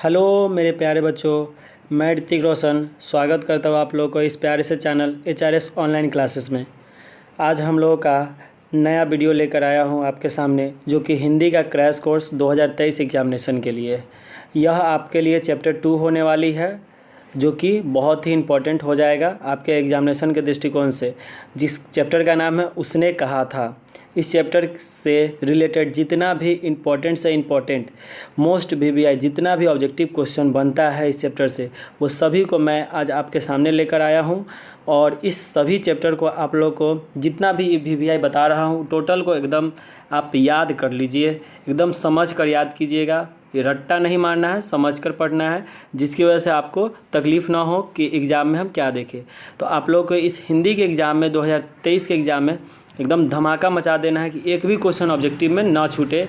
Hello मेरे प्यारे बच्चों, मैं ऋतिक रोशन स्वागत करता हूँ आप लोगों को इस प्यारे से चैनल HRS ऑनलाइन क्लासेस में। आज हम लोगों का नया वीडियो लेकर आया हूँ आपके सामने, जो कि हिंदी का क्रैश कोर्स 2023 एग्जामिनेशन के लिए। यह आपके लिए चैप्टर 2 होने वाली है, जो कि बहुत ही इम्पोर्टेंट हो जाएगा आपके एग्जामिनेशन के दृष्टिकोण से। जिस चैप्टर का नाम है उसने कहा था। इस चैप्टर से रिलेटेड जितना भी इम्पोर्टेंट से इम्पोर्टेंट मोस्ट VVI जितना भी ऑब्जेक्टिव क्वेश्चन बनता है इस चैप्टर से, वो सभी को मैं आज आपके सामने लेकर आया हूं। और इस सभी चैप्टर को आप लोग को जितना भी VVI बता रहा हूं, टोटल को एकदम आप याद कर लीजिए, एकदम समझ कर याद कीजिएगा। ये रट्टा नहीं मारना है, समझ कर पढ़ना है, जिसकी वजह से आपको तकलीफ़ ना हो कि एग्ज़ाम में हम क्या देखें। तो आप लोग को इस हिंदी के एग्ज़ाम में 2023 के एग्ज़ाम में एकदम धमाका मचा देना है कि एक भी क्वेश्चन ऑब्जेक्टिव में ना छूटे,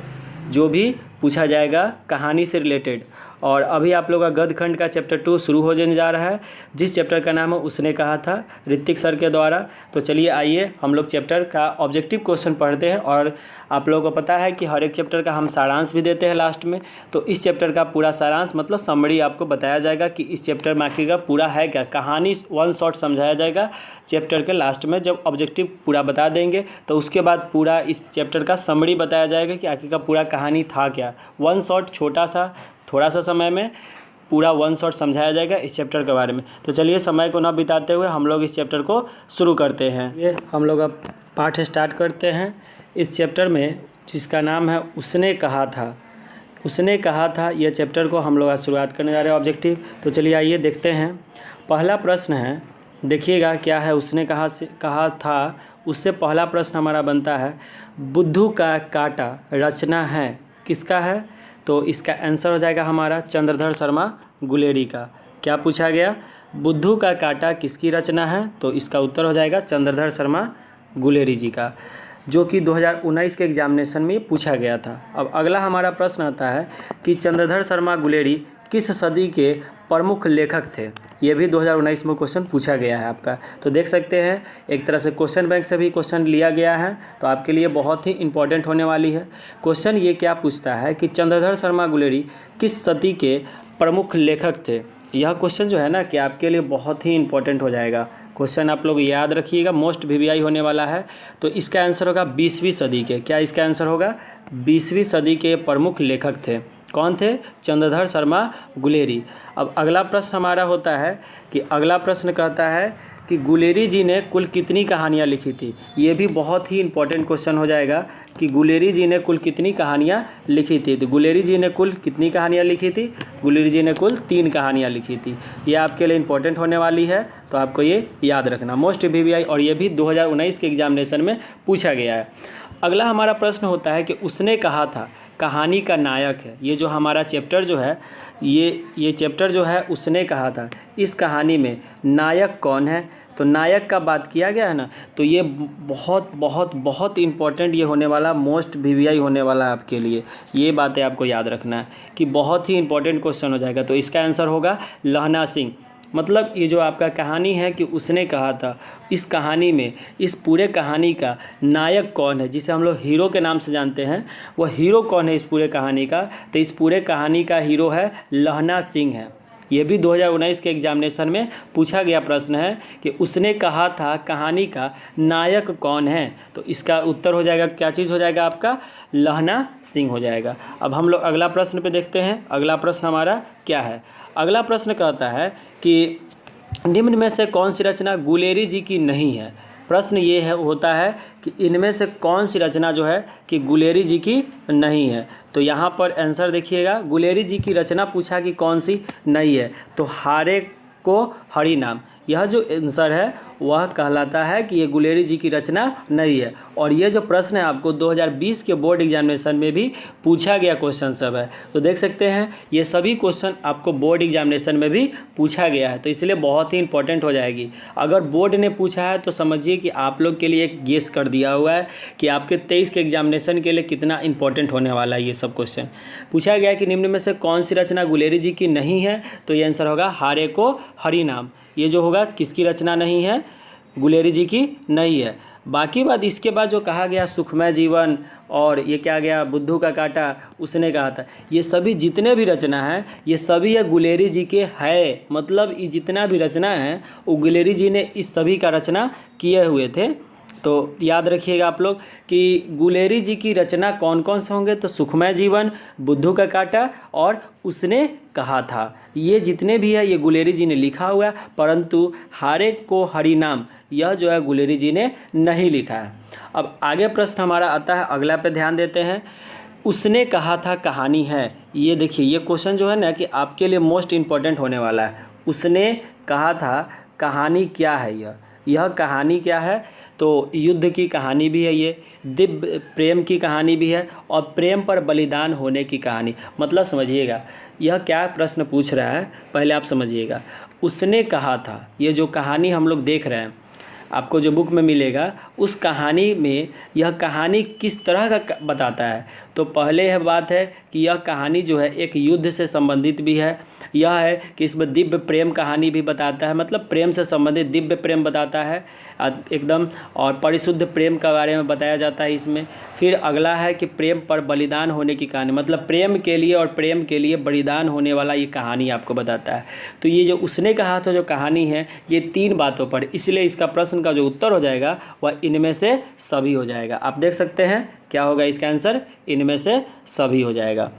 जो भी पूछा जाएगा कहानी से रिलेटेड। और अभी आप लोग का गद्य खंड का चैप्टर 2 शुरू हो जाने जा रहा है, जिस चैप्टर का नाम है उसने कहा था, ऋतिक सर के द्वारा। तो चलिए आइए हम लोग चैप्टर का ऑब्जेक्टिव क्वेश्चन पढ़ते हैं। और आप लोगों को पता है कि हर एक चैप्टर का हम सारांश भी देते हैं लास्ट में। तो इस चैप्टर का पूरा सारांश मतलब समरी आपको बताया जाएगा कि इस चैप्टर में आखिर का पूरा है क्या। कहानी वन शॉट समझाया जाएगा चैप्टर के लास्ट में। जब ऑब्जेक्टिव पूरा बता देंगे तो उसके बाद पूरा इस चैप्टर का समरी बताया जाएगा कि आखिर का पूरा कहानी था क्या। वन शॉट छोटा सा थोड़ा सा समय में पूरा वन शॉट समझाया जाएगा इस चैप्टर के बारे में। तो चलिए समय को ना बिताते हुए हम लोग इस चैप्टर को शुरू करते हैं। ये हम लोग अब पाठ स्टार्ट करते हैं इस चैप्टर में, जिसका नाम है उसने कहा था। उसने कहा था यह चैप्टर को हम लोग आज शुरुआत करने जा रहे हैं ऑब्जेक्टिव। तो चलिए आइए देखते हैं। पहला प्रश्न है, देखिएगा क्या है। उसने कहा था, उससे पहला प्रश्न हमारा बनता है, बुद्धू का कांटा रचना है किसका है? तो इसका आंसर हो जाएगा हमारा चंद्रधर शर्मा गुलेरी का। क्या पूछा गया? बुद्धू का कांटा किसकी रचना है? तो इसका उत्तर हो जाएगा चंद्रधर शर्मा गुलेरी जी का, जो कि 2019 के एग्जामिनेशन में पूछा गया था। अब अगला हमारा प्रश्न आता है कि चंद्रधर शर्मा गुलेरी किस सदी के प्रमुख लेखक थे? ये भी 2019 में क्वेश्चन पूछा गया है आपका। तो देख सकते हैं एक तरह से क्वेश्चन बैंक से भी क्वेश्चन लिया गया है, तो आपके लिए बहुत ही इंपॉर्टेंट होने वाली है। क्वेश्चन ये क्या पूछता है कि चंद्रधर शर्मा गुलेरी किस सदी के प्रमुख लेखक थे? यह क्वेश्चन जो है ना कि आपके लिए बहुत ही इंपॉर्टेंट हो जाएगा। क्वेश्चन आप लोग याद रखिएगा, मोस्ट VVI होने वाला है। तो इसका आंसर होगा 20वीं सदी के। क्या इसका आंसर होगा? 20वीं सदी के प्रमुख लेखक थे। कौन थे? चंद्रधर शर्मा गुलेरी। अब अगला प्रश्न हमारा होता है कि अगला प्रश्न कहता है कि गुलेरी जी ने कुल कितनी कहानियाँ लिखी थी? ये भी बहुत ही इंपॉर्टेंट क्वेश्चन हो जाएगा कि गुलेरी जी ने कुल कितनी कहानियाँ लिखी थी। तो गुलेरी जी ने कुल कितनी कहानियाँ लिखी थी? गुलेरी जी ने कुल 3 कहानियाँ लिखी थी। ये आपके लिए इंपॉर्टेंट होने वाली है, तो आपको ये याद रखना, मोस्ट VVI। और ये भी 2019 के एग्जामिनेशन में पूछा गया है। अगला हमारा प्रश्न होता है कि उसने कहा था कहानी का नायक है। ये जो हमारा चैप्टर जो है, ये चैप्टर जो है उसने कहा था, इस कहानी में नायक कौन है? तो नायक का बात किया गया है ना, तो ये बहुत बहुत बहुत इम्पोर्टेंट ये होने वाला, मोस्ट VVI होने वाला है आपके लिए। ये बातें आपको याद रखना है कि बहुत ही इंपॉर्टेंट क्वेश्चन हो जाएगा। तो इसका आंसर होगा लहना सिंह। मतलब ये जो आपका कहानी है कि उसने कहा था, इस कहानी में, इस पूरे कहानी का नायक कौन है, जिसे हम लोग हीरो के नाम से जानते हैं, वो हीरो कौन है इस पूरे कहानी का? तो इस पूरे कहानी का हीरो है लहना सिंह है। ये भी 2019 के एग्जामिनेशन में पूछा गया प्रश्न है कि उसने कहा था कहानी का नायक कौन है? तो इसका उत्तर हो जाएगा, क्या चीज़ हो जाएगा आपका? लहना सिंह हो जाएगा। अब हम लोग अगला प्रश्न पे देखते हैं। अगला प्रश्न हमारा क्या है? अगला प्रश्न कहता है कि निम्न में से कौन सी रचना गुलेरी जी की नहीं है? प्रश्न ये है होता है कि इनमें से कौन सी रचना जो है कि गुलेरी जी की नहीं है। तो यहाँ पर आंसर देखिएगा, गुलेरी जी की रचना पूछा कि कौन सी नहीं है, तो हारे को हरि नाम, यह जो आंसर है वह कहलाता है कि ये गुलेरी जी की रचना नहीं है। और ये जो प्रश्न है आपको 2020 के बोर्ड एग्जामिनेशन में भी पूछा गया क्वेश्चन सब है। तो देख सकते हैं ये सभी क्वेश्चन आपको बोर्ड एग्जामिनेशन में भी पूछा गया है, तो इसलिए बहुत ही इंपॉर्टेंट हो जाएगी। अगर बोर्ड ने पूछा है तो समझिए कि आप लोग के लिए एक गेस कर दिया हुआ है कि आपके 23 के एग्जामिनेशन के लिए कितना इंपॉर्टेंट होने वाला है। ये सब क्वेश्चन पूछा गया कि निम्न में से कौन सी रचना गुलेरी जी की नहीं है? तो ये आंसर होगा हारे को हरि नाम। ये जो होगा किसकी रचना नहीं है? गुलेरी जी की नहीं है। बाकी बात इसके बाद जो कहा गया सुखमय जीवन और ये क्या गया बुद्धू का कांटा उसने कहा था, ये सभी जितने भी रचना हैं ये सभी ये गुलेरी जी के है। मतलब ये जितना भी रचना है वो गुलेरी जी ने इस सभी का रचना किए हुए थे। तो याद रखिएगा आप लोग कि गुलेरी जी की रचना कौन कौन से होंगे, तो सुखमय जीवन, बुद्धू का कांटा और उसने कहा था, ये जितने भी है ये गुलेरी जी ने लिखा हुआ है, परंतु हारे को हरि नाम यह जो है गुलेरी जी ने नहीं लिखा है। अब आगे प्रश्न हमारा आता है, अगला पे ध्यान देते हैं। उसने कहा था कहानी है, ये देखिए ये क्वेश्चन जो है ना कि आपके लिए मोस्ट इम्पॉर्टेंट होने वाला है। उसने कहा था कहानी क्या है, यह कहानी क्या है, तो युद्ध की कहानी भी है, ये दिव्य प्रेम की कहानी भी है और प्रेम पर बलिदान होने की कहानी। मतलब समझिएगा यह क्या प्रश्न पूछ रहा है, पहले आप समझिएगा। उसने कहा था, ये जो कहानी हम लोग देख रहे हैं आपको जो बुक में मिलेगा उस कहानी में यह कहानी किस तरह का बताता है, तो पहले यह बात है कि यह कहानी जो है एक युद्ध से संबंधित भी है। यह है कि इसमें दिव्य प्रेम कहानी भी बताता है, मतलब प्रेम से संबंधित दिव्य प्रेम बताता है एकदम, और परिशुद्ध प्रेम के बारे में बताया जाता है इसमें। फिर अगला है कि प्रेम पर बलिदान होने की कहानी, मतलब प्रेम के लिए और प्रेम के लिए बलिदान होने वाला ये कहानी आपको बताता है। तो ये जो उसने कहा था जो कहानी है ये 3 बातों पर, इसलिए इसका प्रश्न का जो उत्तर हो जाएगा वह इनमें से सभी हो जाएगा। आप देख सकते हैं क्या होगा इसका आंसर, इनमें से सभी हो जाएगा।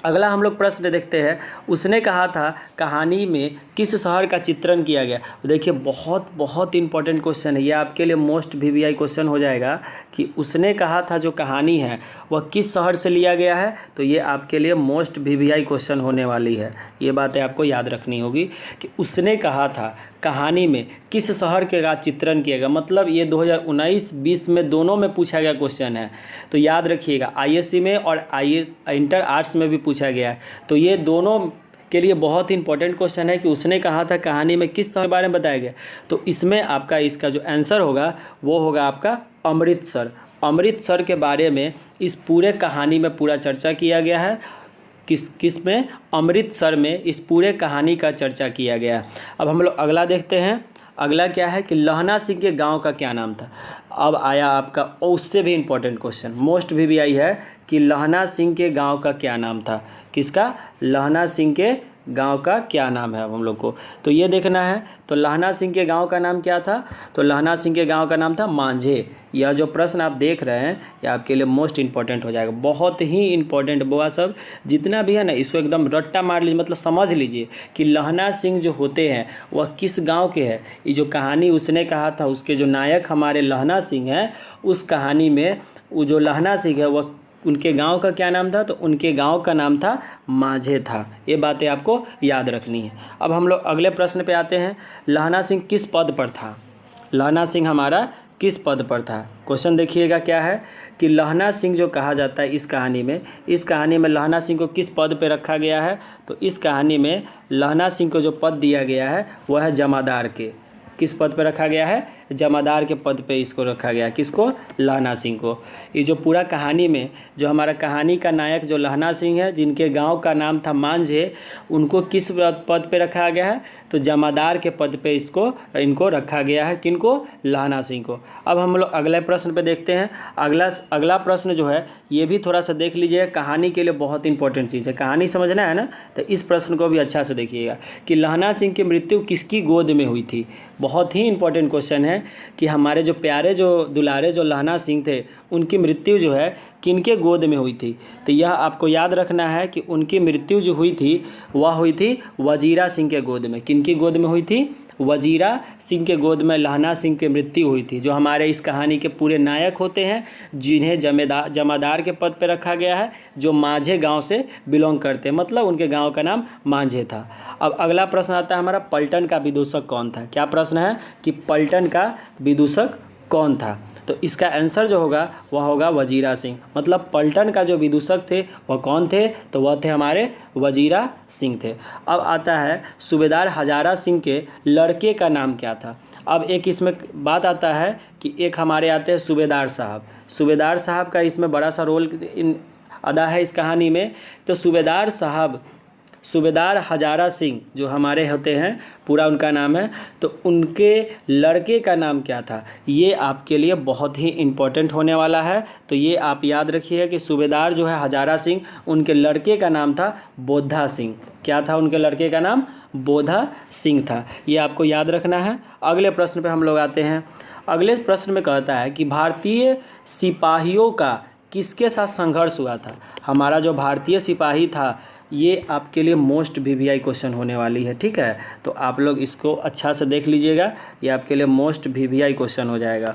अगला हम लोग प्रश्न देखते हैं। उसने कहा था कहानी में किस शहर का चित्रण किया गया। देखिए बहुत इंपॉर्टेंट क्वेश्चन है ये, आपके लिए मोस्ट वीवीआई क्वेश्चन हो जाएगा कि उसने कहा था जो कहानी है वह किस शहर से लिया गया है, तो ये आपके लिए मोस्ट वीवीआई क्वेश्चन होने वाली है। ये बातें आपको याद रखनी होगी कि उसने कहा था कहानी में किस शहर के का चित्रण किया गया, मतलब ये 2019-20 में दोनों में पूछा गया क्वेश्चन है। तो याद रखिएगा आईएससी में और इंटर आर्ट्स में भी पूछा गया है, तो ये दोनों के लिए बहुत ही इंपॉर्टेंट क्वेश्चन है कि उसने कहा था कहानी में किस शहर के बारे में बताया गया। तो इसमें आपका इसका जो आंसर होगा वो होगा आपका अमृतसर। अमृतसर के बारे में इस पूरे कहानी में पूरा चर्चा किया गया है। किस में, अमृतसर में इस पूरे कहानी का चर्चा किया गया है। अब हम लोग अगला देखते हैं। अगला क्या है कि लहना सिंह के गांव का क्या नाम था। अब आया आपका उससे भी इम्पोर्टेंट क्वेश्चन, मोस्ट वीवीआई है कि लहना सिंह के गांव का क्या नाम था। किसका, लहना सिंह के गांव का क्या नाम है अब हम लोग को, तो ये देखना है। तो लहना सिंह के गांव का नाम क्या था, तो लहना सिंह के गांव का नाम था मांझे। यह जो प्रश्न आप देख रहे हैं ये आपके लिए मोस्ट इंपॉर्टेंट हो जाएगा, बहुत ही इंपॉर्टेंट। बुआ सब जितना भी है ना इसको एकदम रट्टा मार लीजिए, मतलब समझ लीजिए कि लहना सिंह जो होते हैं वह किस गांव के हैं। ये जो कहानी उसने कहा था उसके जो नायक हमारे लहना सिंह हैं, उस कहानी में वो जो लहना सिंह है वह उनके गांव का क्या नाम था, तो उनके गांव का नाम था मांझे था। ये बातें आपको याद रखनी है। अब हम लोग अगले प्रश्न पे आते हैं। लहना सिंह किस पद पर था, लहना सिंह हमारा किस पद पर था। क्वेश्चन देखिएगा क्या है कि लहना सिंह जो कहा जाता है इस कहानी में लहना सिंह को किस पद पे रखा गया है, तो इस कहानी में लहना सिंह को जो पद दिया गया है वह है जमादार के। किस पद पे रखा गया है, जमादार के पद पे इसको रखा गया, किसको, लहना सिंह को। ये जो पूरा कहानी में जो हमारा कहानी का नायक जो लहना सिंह है जिनके गांव का नाम था मांझे, उनको किस पद पे रखा गया है, तो जमादार के पद पे इनको रखा गया है। किनको, लहना सिंह को। अब हम लोग अगले प्रश्न पे देखते हैं। अगला प्रश्न जो है ये भी थोड़ा सा देख लीजिए, कहानी के लिए बहुत इंपॉर्टेंट चीज़ है, कहानी समझना है ना, तो इस प्रश्न को भी अच्छा से देखिएगा कि लहना सिंह की मृत्यु किसकी गोद में हुई थी। बहुत ही इंपॉर्टेंट क्वेश्चन है कि हमारे जो प्यारे जो दुलारे जो लहना सिंह थे उनकी मृत्यु जो है किनके गोद में हुई थी। तो यह आपको याद रखना है कि उनकी मृत्यु जो हुई थी वह हुई थी वजीरा सिंह के गोद में। किनकी गोद में हुई थी, वजीरा सिंह के गोद में लहना सिंह की मृत्यु हुई थी, जो हमारे इस कहानी के पूरे नायक होते हैं, जिन्हें जमादार के पद पर रखा गया है, जो मांझे गांव से बिलोंग करते हैं, मतलब उनके गांव का नाम मांझे था। अब अगला प्रश्न आता है हमारा, पलटन का विदूषक कौन था। क्या प्रश्न है कि पलटन का विदूषक कौन था, तो इसका आंसर जो होगा वह होगा वजीरा सिंह। मतलब पलटन का जो विदूषक थे वह कौन थे, तो वह थे हमारे वजीरा सिंह थे। अब आता है सूबेदार हजारा सिंह के लड़के का नाम क्या था। अब एक इसमें बात आता है कि एक हमारे आते हैं सूबेदार साहब। सूबेदार साहब का इसमें बड़ा सा रोल अदा है इस कहानी में। तो सूबेदार साहब सूबेदार हजारा सिंह जो हमारे होते हैं, पूरा उनका नाम है, तो उनके लड़के का नाम क्या था, ये आपके लिए बहुत ही इम्पोर्टेंट होने वाला है। तो ये आप याद रखिए कि सूबेदार जो है हजारा सिंह, उनके लड़के का नाम था बोधा सिंह। क्या था उनके लड़के का नाम? बोधा सिंह था। ये आपको याद रखना है। अगले प्रश्न पे हम लोग आते हैं। अगले प्रश्न में कहता है कि भारतीय सिपाहियों का किसके साथ संघर्ष हुआ था। हमारा जो भारतीय सिपाही था, ये आपके लिए मोस्ट वीवीआई क्वेश्चन होने वाली है, ठीक है। तो आप लोग इसको अच्छा से देख लीजिएगा, ये आपके लिए मोस्ट वीवीआई क्वेश्चन हो जाएगा।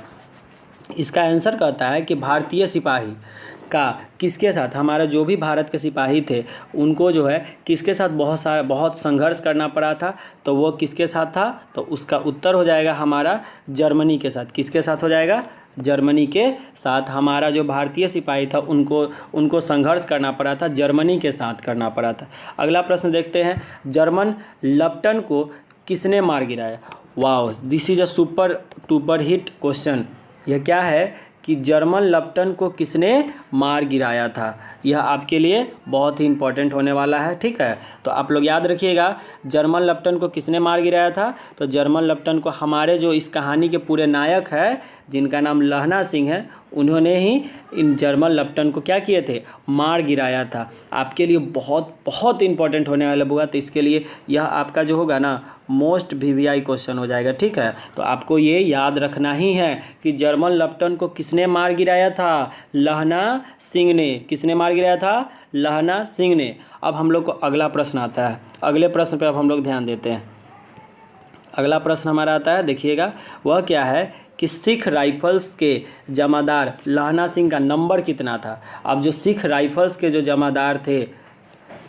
इसका आंसर कहता है कि भारतीय सिपाही का किसके साथ, हमारा जो भी भारत के सिपाही थे उनको जो है किसके साथ बहुत संघर्ष करना पड़ा था, तो वो किसके साथ था, तो उसका उत्तर हो जाएगा हमारा जर्मनी के साथ। किसके साथ हो जाएगा? जर्मनी के साथ। हमारा जो भारतीय सिपाही था उनको संघर्ष करना पड़ा था, जर्मनी के साथ करना पड़ा था। अगला प्रश्न देखते हैं, जर्मन लेफ्टिनेंट को किसने मार गिराया। Wow, this is a super duper hit question. यह क्या है कि जर्मन लेफ्टिनेंट को किसने मार गिराया था, यह आपके लिए बहुत ही इम्पोर्टेंट होने वाला है, ठीक है। तो आप लोग याद रखिएगा, जर्मन लेफ्टिनेंट को किसने मार गिराया था, तो जर्मन लेफ्टिनेंट को हमारे जो इस कहानी के पूरे नायक है, जिनका नाम लहना सिंह है, उन्होंने ही इन जर्मन लेफ्टिनेंट को क्या किए थे, मार गिराया था। आपके लिए बहुत बहुत इंपॉर्टेंट होने वाला होगा, तो इसके लिए यह आपका जो होगा ना मोस्ट वीवीआई क्वेश्चन हो जाएगा, ठीक है। तो आपको ये याद रखना ही है कि जर्मन लेफ्टिनेंट को किसने मार गिराया था, लहना सिंह ने। किसने मार गिराया था? लहना सिंह ने। अब हम लोग को अगला प्रश्न आता है। अगले प्रश्न पे अब हम लोग ध्यान देते हैं। अगला प्रश्न हमारा आता है, देखिएगा, वह क्या है कि सिख राइफल्स के जमादार लहना सिंह का नंबर कितना था। अब जो सिख राइफल्स के जो जमादार थे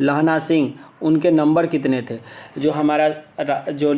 लहना सिंह, उनके नंबर कितने थे। जो हमारा जो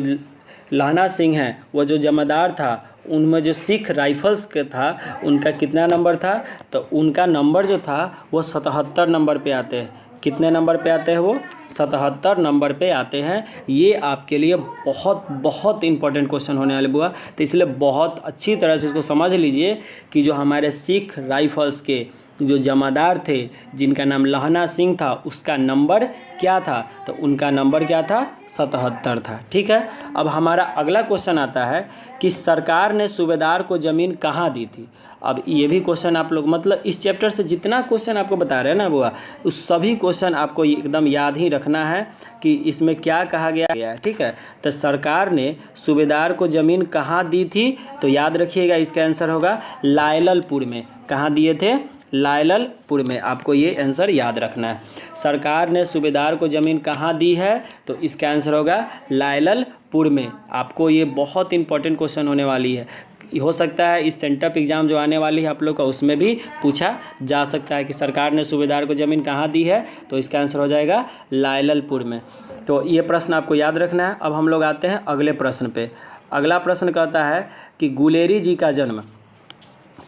लहना सिंह है, वो जो जमादार था, उनमें जो सिख राइफल्स के था, उनका कितना नंबर था, तो उनका नंबर जो था वो 77 नंबर पे आते हैं। कितने नंबर पे आते हैं वो? 77 नंबर पे आते हैं। ये आपके लिए बहुत बहुत इंपॉर्टेंट क्वेश्चन होने वाले बुआ, तो इसलिए बहुत अच्छी तरह से इसको समझ लीजिए कि जो हमारे सिख राइफल्स के जो जमादार थे, जिनका नाम लहना सिंह था, उसका नंबर क्या था, तो उनका नंबर क्या था? 77 था, ठीक है। अब हमारा अगला क्वेश्चन आता है कि सरकार ने सूबेदार को ज़मीन कहाँ दी थी। अब ये भी क्वेश्चन आप लोग, मतलब इस चैप्टर से जितना क्वेश्चन आपको बता रहे हैं ना बुआ, उस सभी क्वेश्चन आपको एकदम याद ही रखना है कि इसमें क्या कहा गया है, ठीक है। तो सरकार ने सूबेदार को ज़मीन कहाँ दी थी, तो याद रखिएगा इसका आंसर होगा लायललपुर में। कहाँ दिए थे? लायललपुर में। आपको ये आंसर याद रखना है। सरकार ने सूबेदार को ज़मीन कहाँ दी है, तो इसका आंसर होगा लायललपुर में। आपको ये बहुत इंपॉर्टेंट क्वेश्चन होने वाली है। हो सकता है इस सेंटअप एग्ज़ाम जो आने वाली है आप लोग का, उसमें भी पूछा जा सकता है कि सरकार ने सूबेदार को ज़मीन कहाँ दी है, तो इसका आंसर हो जाएगा लायललपुर में। तो ये प्रश्न आपको याद रखना है। अब हम लोग आते हैं अगले प्रश्न पे। अगला प्रश्न कहता है कि गुलेरी जी का जन्म।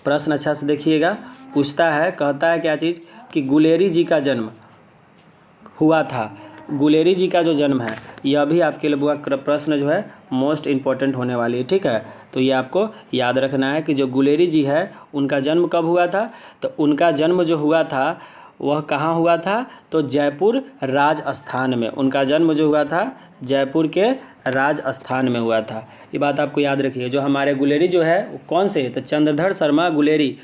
प्रश्न अच्छा से देखिएगा, पूछता है, कहता है क्या चीज़ कि गुलेरी जी का जन्म हुआ था। गुलेरी जी का जो जन्म है, यह भी आपके लिए बुआ प्रश्न जो है मोस्ट इम्पॉर्टेंट होने वाली है, ठीक है। तो ये आपको याद रखना है कि जो गुलेरी जी है, उनका जन्म कब हुआ था, तो उनका जन्म जो हुआ था वह कहाँ हुआ था, तो जयपुर राजस्थान में। उनका जन्म जो हुआ था जयपुर के राजस्थान में हुआ था। ये बात आपको याद रखिए। जो हमारे गुलेरी जो है वो कौन से, तो चंद्रधर शर्मा गुलेरी,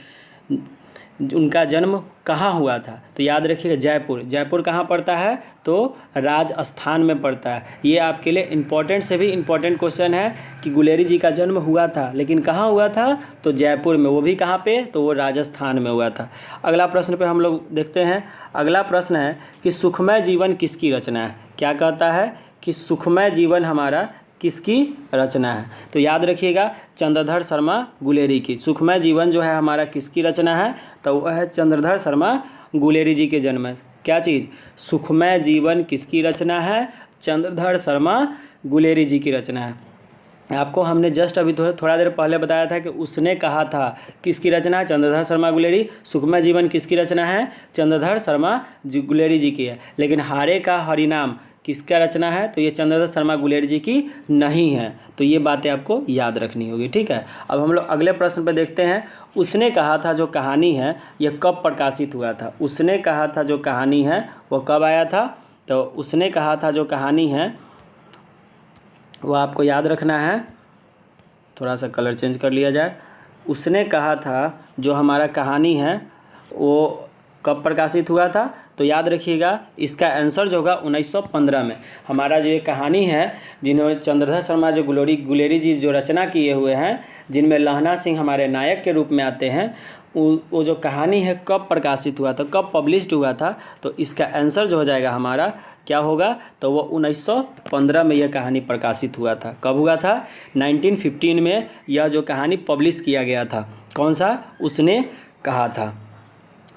उनका जन्म कहाँ हुआ था, तो याद रखिएगा जयपुर। जयपुर कहाँ पड़ता है, तो राजस्थान में पड़ता है। ये आपके लिए इम्पोर्टेंट से भी इम्पोर्टेंट क्वेश्चन है कि गुलेरी जी का जन्म हुआ था, लेकिन कहाँ हुआ था, तो जयपुर में। वो भी कहाँ पे, तो वो राजस्थान में हुआ था। अगला प्रश्न पे हम लोग देखते हैं। अगला प्रश्न है कि सुखमय जीवन किसकी रचना है। क्या कहता है कि सुखमय जीवन हमारा किसकी रचना है, तो याद रखिएगा चंद्रधर शर्मा गुलेरी की। सुखमय जीवन जो है हमारा किसकी रचना है, तो वह है चंद्रधर शर्मा गुलेरी जी के जन्म है। क्या चीज़, सुखमय जीवन किसकी रचना है, चंद्रधर शर्मा गुलेरी जी की रचना है। आपको हमने जस्ट अभी थोड़ा देर पहले बताया था कि उसने कहा था किसकी रचना है, चंद्रधर शर्मा गुलेरी। सुखमय जीवन किसकी रचना है, चंद्रधर शर्मा गुलेरी जी की है। लेकिन हारे का हरिनाम किसका रचना है, तो ये चंद्रधर शर्मा गुलेरी जी की नहीं है। तो ये बातें आपको याद रखनी होगी, ठीक है। अब हम लोग अगले प्रश्न पर देखते हैं। उसने कहा था जो कहानी है, यह कब प्रकाशित हुआ था। उसने कहा था जो कहानी है वो कब आया था, तो उसने कहा था जो कहानी है वो आपको याद रखना है। थोड़ा सा कलर चेंज कर लिया जाए। उसने कहा था जो हमारा कहानी है वो कब प्रकाशित हुआ था, तो याद रखिएगा इसका आंसर जो होगा 1915 में। हमारा जो ये कहानी है जिन्होंने चंद्रधर शर्मा जो गुलेरी जी जो रचना किए हुए हैं, जिनमें लहना सिंह हमारे नायक के रूप में आते हैं, वो जो कहानी है कब प्रकाशित हुआ था, कब पब्लिश्ड हुआ था, तो इसका आंसर जो हो जाएगा हमारा क्या होगा, तो वो 1915 में यह कहानी प्रकाशित हुआ था। कब हुआ था? 1915 में यह जो कहानी पब्लिश किया गया था। कौन सा? उसने कहा था।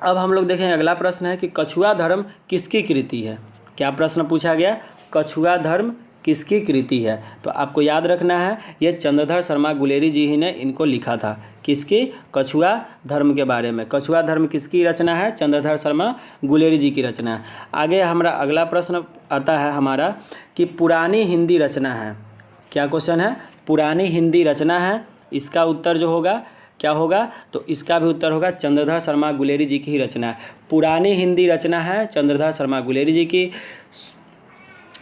अब हम लोग देखें अगला प्रश्न है कि कछुआ धर्म किसकी कृति है। क्या प्रश्न पूछा गया? कछुआ धर्म किसकी कृति है? तो आपको याद रखना है ये चंद्रधर शर्मा गुलेरी जी ही ने इनको लिखा था। किसकी? कछुआ धर्म के बारे में। कछुआ धर्म किसकी रचना है? चंद्रधर शर्मा गुलेरी जी की रचना है। आगे हमारा अगला प्रश्न आता है हमारा कि पुरानी हिंदी रचना है। क्या क्वेश्चन है? पुरानी हिंदी रचना है। इसका उत्तर जो होगा क्या होगा? तो इसका भी उत्तर होगा चंद्रधर शर्मा गुलेरी जी की ही रचना है। पुरानी हिंदी रचना है चंद्रधर शर्मा गुलेरी जी की।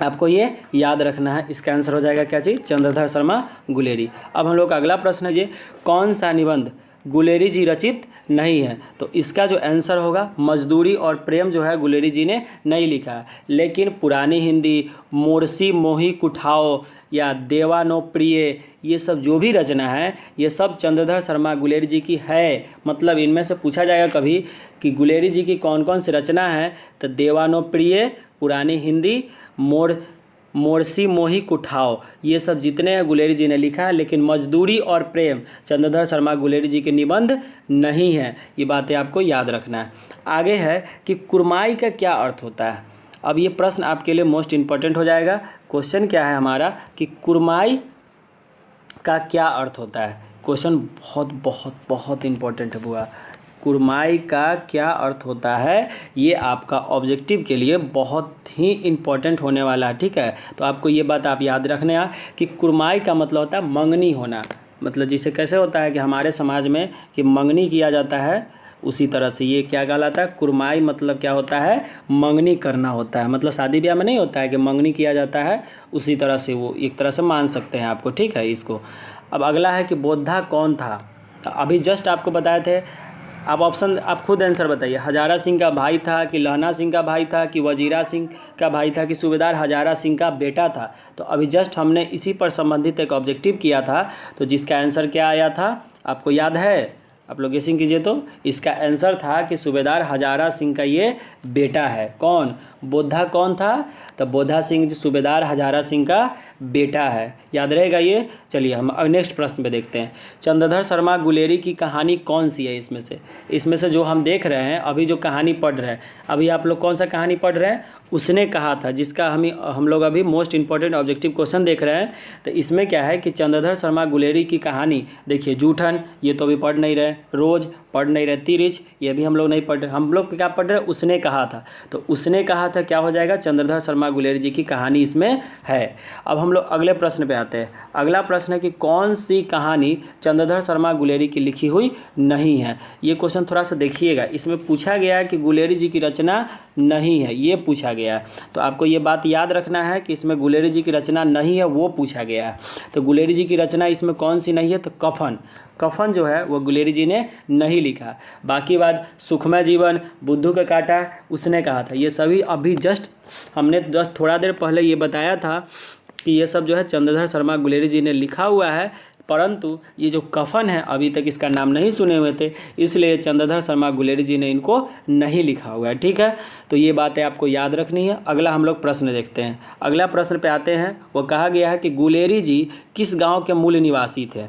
आपको ये याद रखना है। इसका आंसर हो जाएगा क्या चीज़? चंद्रधर शर्मा गुलेरी। अब हम लोग का अगला प्रश्न है ये कौन सा निबंध गुलेरी जी रचित नहीं है। तो इसका जो आंसर होगा मजदूरी और प्रेम जो है गुलेरी जी ने नहीं लिखा है। लेकिन पुरानी हिंदी, मोरसी मोही कुठाओ या देवानो प्रिय, ये सब जो भी रचना है ये सब चंद्रधर शर्मा गुलेरी जी की है। मतलब इनमें से पूछा जाएगा कभी कि गुलेरी जी की कौन कौन सी रचना है, तो देवानो प्रिय, पुरानी हिंदी, मोरसी मोही कुठाओ, ये सब जितने हैं गुलेरी जी ने लिखा है। लेकिन मजदूरी और प्रेम चंद्रधर शर्मा गुलेरी जी के निबंध नहीं है। ये बातें आपको याद रखना है। आगे है कि कुरमाई का क्या अर्थ होता है। अब ये प्रश्न आपके लिए मोस्ट इम्पॉर्टेंट हो जाएगा। क्वेश्चन क्या है हमारा कि कुरमाई का क्या अर्थ होता है। क्वेश्चन बहुत बहुत बहुत इम्पोर्टेंट है बुआ। कुरमाई का क्या अर्थ होता है, ये आपका ऑब्जेक्टिव के लिए बहुत ही इम्पोर्टेंट होने वाला है। ठीक है, तो आपको ये बात आप याद रखने हैं कि कुरमाई का मतलब होता है मंगनी होना। मतलब जिसे कैसे होता है कि हमारे समाज में कि मंगनी किया जाता है, उसी तरह से ये क्या कहलाता है? कुरमाई मतलब क्या होता है? मंगनी करना होता है। मतलब शादी ब्याह में नहीं होता है कि मंगनी किया जाता है, उसी तरह से वो एक तरह से मान सकते हैं आपको। ठीक है इसको। अब अगला है कि बोद्धा कौन था। तो अभी जस्ट आपको बताए थे। आप ऑप्शन आप खुद आंसर बताइए। हजारा सिंह का भाई था कि लहना सिंह का भाई था कि वजीरा सिंह का भाई था कि सूबेदार हजारा सिंह का बेटा था। तो अभी जस्ट हमने इसी पर संबंधित एक ऑब्जेक्टिव किया था, तो जिसका आंसर क्या आया था आपको याद है? आप लोग गेसिंग कीजिए। तो इसका आंसर था कि सूबेदार हजारा सिंह का ये बेटा है। कौन? बोद्धा कौन था? तो बोद्धा सिंह सूबेदार हजारा सिंह का बेटा है। याद रहेगा ये। चलिए हम नेक्स्ट प्रश्न पे देखते हैं। चंद्रधर शर्मा गुलेरी की कहानी कौन सी है इसमें से जो हम देख रहे हैं अभी जो कहानी पढ़ रहे हैं, अभी आप लोग कौन सा कहानी पढ़ रहे हैं? उसने कहा था, जिसका हम लोग अभी मोस्ट इंपॉर्टेंट ऑब्जेक्टिव क्वेश्चन देख रहे हैं। तो इसमें क्या है कि चंद्रधर शर्मा गुलेरी की कहानी देखिए। जूठन ये तो अभी पढ़ नहीं रहे, रोज पढ़ नहीं रहे, तिरिच ये भी हम लोग नहीं पढ़ रहे। हम लोग क्या पढ़ रहे? उसने कहा था। तो उसने कहा था क्या हो जाएगा? चंद्रधर शर्मा गुलेरी जी की कहानी इसमें है। अब हम लोग अगले प्रश्न पे आते हैं। अगला प्रश्न है कि कौन सी कहानी चंद्रधर शर्मा गुलेरी की लिखी हुई नहीं है। ये क्वेश्चन थोड़ा सा देखिएगा। इसमें पूछा गया है कि गुलेरी जी की रचना नहीं है, ये पूछा गया है। तो आपको ये बात याद रखना है कि इसमें गुलेरी जी की रचना नहीं है, वो पूछा गया है। तो गुलेरी जी की रचना इसमें कौन सी नहीं है? तो कफन जो है वो गुलेरी जी ने नहीं लिखा। बाकी बात सुखमय जीवन, बुद्धू का कांटा उसने कहा था। ये सभी अभी जस्ट हमने थोड़ा देर पहले ये बताया था कि ये सब जो है चंद्रधर शर्मा गुलेरी जी ने लिखा हुआ है। परंतु ये जो कफन है अभी तक इसका नाम नहीं सुने हुए थे, इसलिए चंद्रधर शर्मा गुलेरी जी ने इनको नहीं लिखा हुआ है। ठीक है, तो ये बातें आपको याद रखनी है। अगला हम लोग प्रश्न देखते हैं। अगला प्रश्न पे आते हैं। वो कहा गया है कि गुलेरी जी किस गांव के मूल निवासी थे।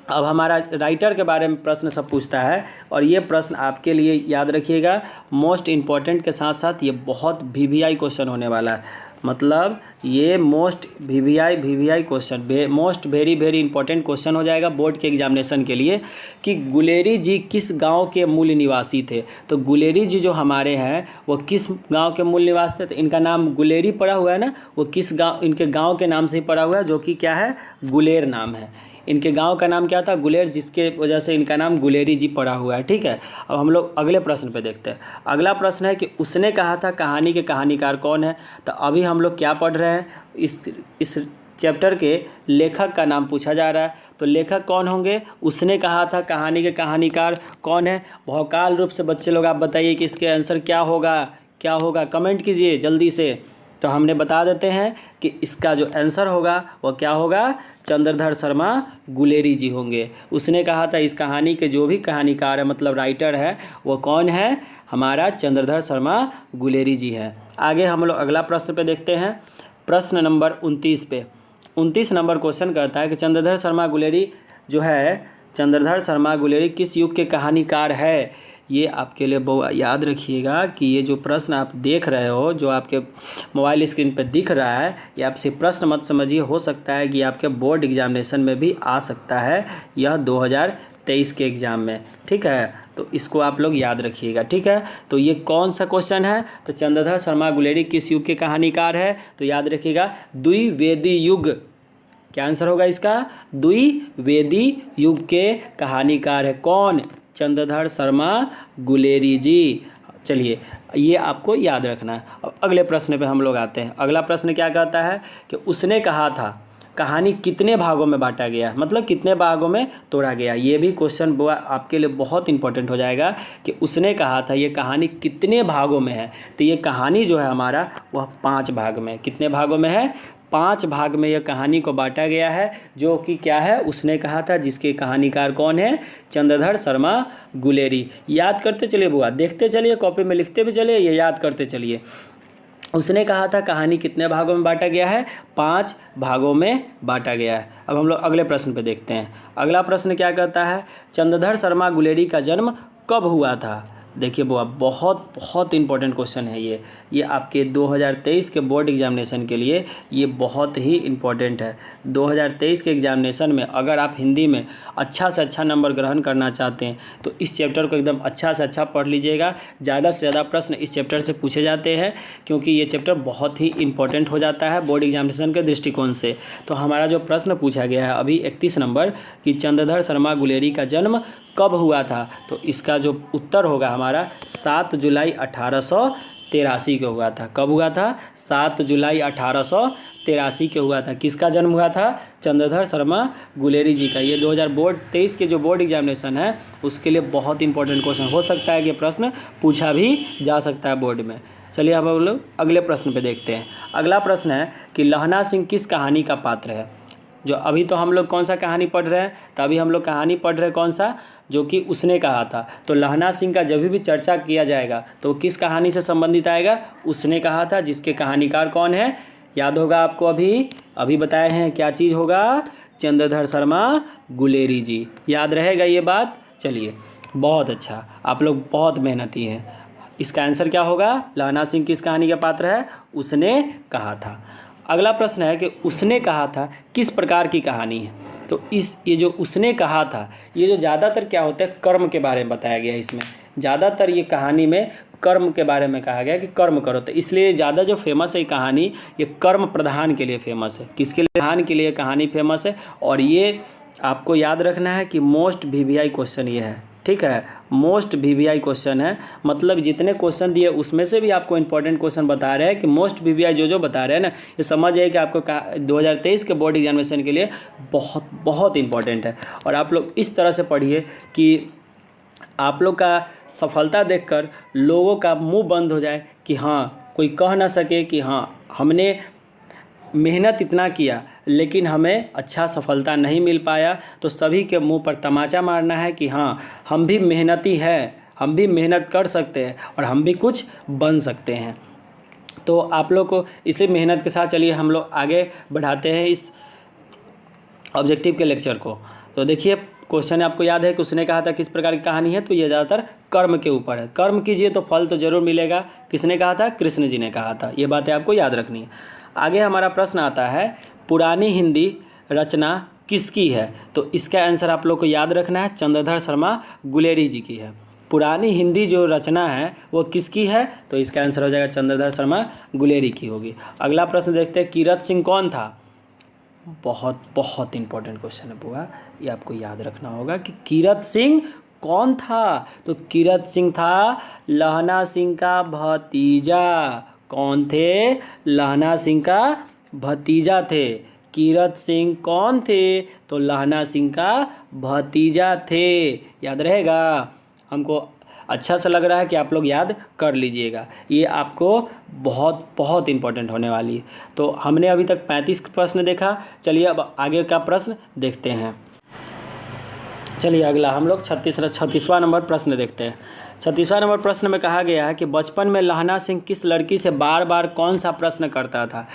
अब हमारा राइटर के बारे में प्रश्न सब पूछता है, और ये प्रश्न आपके लिए याद रखिएगा मोस्ट इम्पॉर्टेंट के साथ साथ ये बहुत VVI क्वेश्चन होने वाला है। मतलब ये most VVI question, most very important question हो जाएगा बोर्ड के एग्जामिनेशन के लिए कि गुलेरी जी किस गांव के मूल निवासी थे। तो गुलेरी जी जो हमारे हैं वो किस गांव के मूल निवासी थे? तो इनका नाम गुलेरी पड़ा हुआ है ना, वो किस गांव, इनके गांव के नाम से ही पड़ा हुआ है, जो कि क्या है? गुलेर नाम है। इनके गांव का नाम क्या था? गुलेर, जिसके वजह से इनका नाम गुलेरी जी पड़ा हुआ है। ठीक है, अब हम लोग अगले प्रश्न पे देखते हैं। अगला प्रश्न है कि उसने कहा था कहानी के कहानीकार कौन है? तो अभी हम लोग क्या पढ़ रहे हैं, इस चैप्टर के लेखक का नाम पूछा जा रहा है। तो लेखक कौन होंगे? उसने कहा था कहानी के कहानीकार कौन है? भौकाल रूप से बच्चे लोग आप बताइए कि इसके आंसर क्या होगा, क्या होगा, कमेंट कीजिए जल्दी से। तो हमने बता देते हैं कि इसका जो आंसर होगा वो क्या होगा? चंद्रधर शर्मा गुलेरी जी होंगे। उसने कहा था इस कहानी के जो भी कहानीकार है, मतलब राइटर है, वो कौन है? हमारा चंद्रधर शर्मा गुलेरी जी है। आगे हम लोग अगला प्रश्न पे देखते हैं, प्रश्न नंबर 29 पे। 29 नंबर क्वेश्चन कहता है कि चंद्रधर शर्मा गुलेरी जो है, चंद्रधर शर्मा गुलेरी किस युग के कहानीकार है? ये आपके लिए बहुत याद रखिएगा कि ये जो प्रश्न आप देख रहे हो, जो आपके मोबाइल स्क्रीन पर दिख रहा है, ये आपसे प्रश्न मत समझिए। हो सकता है कि आपके बोर्ड एग्जामिनेशन में भी आ सकता है, यह 2023 के एग्ज़ाम में। ठीक है, तो इसको आप लोग याद रखिएगा। ठीक है, तो ये कौन सा क्वेश्चन है? तो चंद्रधर शर्मा गुलेरी किस युग के कहानीकार है? तो याद रखिएगा द्विवेदी युग। क्या आंसर होगा इसका? द्विवेदी युग के कहानीकार है कौन? चंद्रधर शर्मा गुलेरी जी। चलिए, ये आपको याद रखना है। अब अगले प्रश्न पे हम लोग आते हैं। अगला प्रश्न क्या कहता है कि उसने कहा था कहानी कितने भागों में बांटा गया, मतलब कितने भागों में तोड़ा गया। ये भी क्वेश्चन आपके लिए बहुत इंपॉर्टेंट हो जाएगा कि उसने कहा था ये कहानी कितने भागों में है। तो ये कहानी जो है हमारा वह 5 भाग में। कितने भागों में है? 5 भाग में यह कहानी को बांटा गया है, जो कि क्या है? उसने कहा था, जिसके कहानीकार कौन है? चंद्रधर शर्मा गुलेरी। याद करते चलिए बुआ, देखते चलिए, कॉपी में लिखते भी चलिए, ये याद करते चलिए। उसने कहा था कहानी कितने भागों में बांटा गया है? 5 भागों में बांटा गया है। अब हम लोग अगले प्रश्न पे देखते हैं। अगला प्रश्न क्या कहता है? चंद्रधर शर्मा गुलेरी का जन्म कब हुआ था? देखिए बुआ, बहुत बहुत इंपॉर्टेंट क्वेश्चन है ये आपके 2023 के बोर्ड एग्जामिनेशन के लिए ये बहुत ही इम्पोर्टेंट है। 2023 के एग्जामिनेशन में अगर आप हिंदी में अच्छा से अच्छा नंबर ग्रहण करना चाहते हैं तो इस चैप्टर को एकदम अच्छा से अच्छा पढ़ लीजिएगा। ज़्यादा से ज़्यादा प्रश्न इस चैप्टर से पूछे जाते हैं, क्योंकि ये चैप्टर बहुत ही इंपॉर्टेंट हो जाता है बोर्ड एग्जामिनेशन के दृष्टिकोण से। तो हमारा जो प्रश्न पूछा गया है अभी 31 नंबर कि चंद्रधर शर्मा गुलेरी का जन्म कब हुआ था, तो इसका जो उत्तर होगा हमारा 7 जुलाई 1883 को हुआ था। कब हुआ था? 7 जुलाई 1883 के हुआ था। किसका जन्म हुआ था? चंद्रधर शर्मा गुलेरी जी का। ये 2023 के जो बोर्ड एग्जामिनेशन है उसके लिए बहुत इंपॉर्टेंट क्वेश्चन हो सकता है कि प्रश्न पूछा भी जा सकता है बोर्ड में। चलिए अब हम लोग अगले प्रश्न पे देखते हैं। अगला प्रश्न है कि लहना सिंह किस कहानी का पात्र है? जो अभी तो हम लोग कौन सा कहानी पढ़ रहे हैं? तो अभी हम लोग कहानी पढ़ रहे हैं कौन सा? जो कि उसने कहा था। तो लहना सिंह का जब भी चर्चा किया जाएगा तो किस कहानी से संबंधित आएगा? उसने कहा था, जिसके कहानीकार कौन है? याद होगा आपको, अभी बताए हैं क्या चीज़ होगा? चंद्रधर शर्मा गुलेरी जी। याद रहेगा ये बात? चलिए, बहुत अच्छा, आप लोग बहुत मेहनती हैं। इसका आंसर क्या होगा? लहना सिंह किस कहानी का पात्र है? उसने कहा था। अगला प्रश्न है कि उसने कहा था किस प्रकार की कहानी है? तो ये जो उसने कहा था, ये जो ज़्यादातर क्या होता है, कर्म के बारे में बताया गया है। इसमें ज़्यादातर ये कहानी में कर्म के बारे में कहा गया कि कर्म करो। तो इसलिए ज़्यादा जो फेमस है कहानी, ये कर्म प्रधान के लिए फेमस है। किसके लिए? प्रधान के लिए कहानी फेमस है। और ये आपको याद रखना है कि मोस्ट VVI क्वेश्चन ये है। ठीक है, मोस्ट VVI क्वेश्चन है, मतलब जितने क्वेश्चन दिए उसमें से भी आपको इंपॉर्टेंट क्वेश्चन बता रहे हैं कि मोस्ट VVI जो बता रहे हैं ना, ये समझ जाइए कि आपको 2023 के बोर्ड एग्जामिनेशन के लिए बहुत बहुत इंपॉर्टेंट है। और आप लोग इस तरह से पढ़िए कि आप लोग का सफलता देखकर लोगों का मुंह बंद हो जाए, कि हाँ, कोई कह ना सके कि हाँ हमने मेहनत इतना किया लेकिन हमें अच्छा सफलता नहीं मिल पाया। तो सभी के मुंह पर तमाचा मारना है कि हाँ, हम भी मेहनती है, हम भी मेहनत कर सकते हैं और हम भी कुछ बन सकते हैं। तो आप लोग को इसी मेहनत के साथ चलिए हम लोग आगे बढ़ाते हैं इस ऑब्जेक्टिव के लेक्चर को। तो देखिए, क्वेश्चन आपको याद है कि उसने कहा था किस प्रकार की कहानी है? तो ये ज़्यादातर कर्म के ऊपर है। कर्म कीजिए तो फल तो जरूर मिलेगा। किसने कहा था? कृष्ण जी ने कहा था। ये बातें आपको याद रखनी है। आगे हमारा प्रश्न आता है, पुरानी हिंदी रचना किसकी है? तो इसका आंसर आप लोग को याद रखना है, चंद्रधर शर्मा गुलेरी जी की है। पुरानी हिंदी जो रचना है वो किसकी है? तो इसका आंसर हो जाएगा चंद्रधर शर्मा गुलेरी की होगी। अगला प्रश्न देखते हैं, कीरत सिंह कौन था? बहुत बहुत इंपॉर्टेंट क्वेश्चन है बुआ, ये आपको याद रखना होगा कि कीरत सिंह कौन था। तो कीरत सिंह था लहना सिंह का भतीजा। कौन थे? लहना सिंह का भतीजा थे। कीरत सिंह कौन थे? तो लहना सिंह का भतीजा थे। याद रहेगा? हमको अच्छा सा लग रहा है कि आप लोग याद कर लीजिएगा, ये आपको बहुत बहुत इम्पोर्टेंट होने वाली है। तो हमने अभी तक 35 प्रश्न देखा, चलिए अब आगे का प्रश्न देखते हैं। चलिए अगला हम लोग 36वां नंबर प्रश्न देखते हैं। 36वां नंबर प्रश्न में कहा गया है कि बचपन में लहना सिंह किस लड़की से बार बार कौन सा प्रश्न करता था।